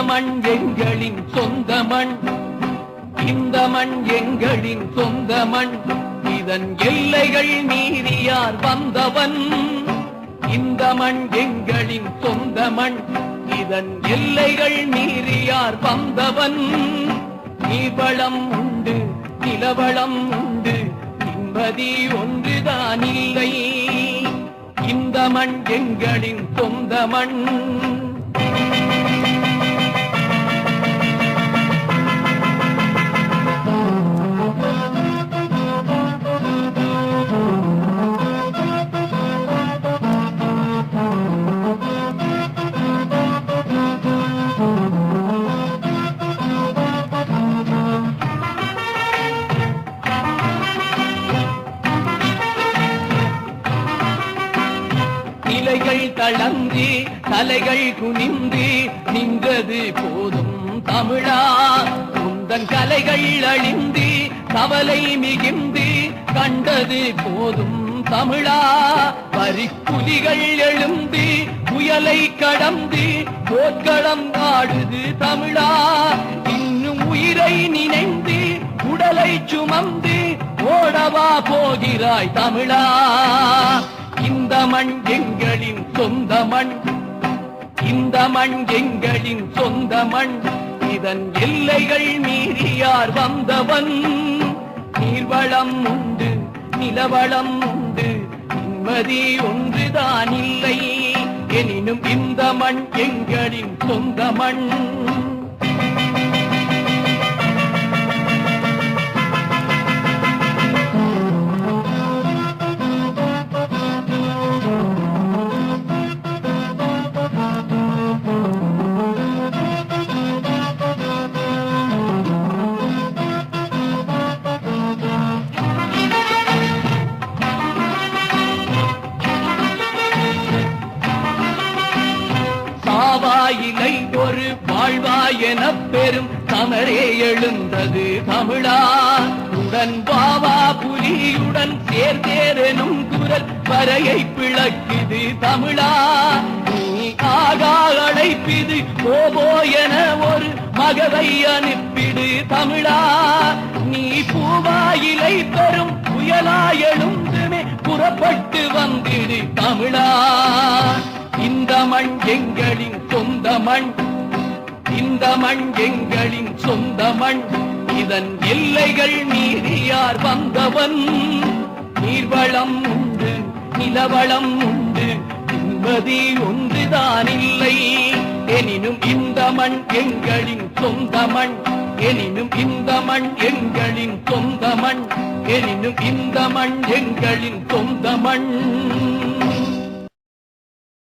மண் எங்களின் சொந்த மண், இந்த மண் எங்களின் சொந்த மண். இதன் எல்லைகள் மீறியார் வந்தவன்? இந்த மண் எங்களின் சொந்த மண், இதன் எல்லைகள் மீறியார் வந்தவன்? நீர்வளம் உண்டு, நிலவளம் உண்டு, நிம்மதி ஒன்றுதான் இல்லை. இந்த மண் எங்களின் சொந்த மண். இலைகள் தளர்ந்து தலைகள் குனிந்து நின்றது போதும் தமிழா. உந்தன் கலைகள் அழிந்து கவலை மிகுந்து கண்டது போதும் தமிழா. வரிப்புலிகள் எழுந்து புயலை கடந்து போர்க்களம் ஆடுது தமிழா. இன்னும் உயிரை நினைந்து உடலை சுமந்து ஓடவா போகிறாய் தமிழா. இந்த மண் எங்களின் சொந்த மண், இந்த மண் எங்களின் சொந்த மண். இதன் எல்லைகள் மீறியார் வந்தவன்? நீர்வளம் உண்டு, நிலவளம் உண்டு, நிம்மதி ஒன்றுதான் இல்லை. எனினும் இந்த மண் எங்களின் சொந்த மண். சாவாயிலை ஒரு வாழ்வாய் என பெரும் சமரே எழுந்தது தமிழா. உடன் பாவா புலியுடன் சேர்ந்தேரெனும் குரல் வரையை பிளக்குது தமிழா. நீ ஆகா அழைப்பிது போவோ என ஒரு மகவை அனுப்பிடு தமிழா. நீ பூவாயிலை பெரும் புயலாய் எழுந்துமே புறப்பட்டு வந்திடு தமிழா. இந்த மண் எங்களின் சொந்த மண், இந்த மண் எங்களின் சொந்த மண். இதன் எல்லைகள் மீறியார் வந்தவன்? நீர்வளம் உண்டு, நிலவளம் உண்டு, நிம்மதி ஒன்றுதான் இல்லை. எனினும் இந்த மண் எங்களின் சொந்த மண், எனினும் இந்த மண் எங்களின் சொந்த மண், எனினும் இந்த மண் எங்களின் சொந்த மண்.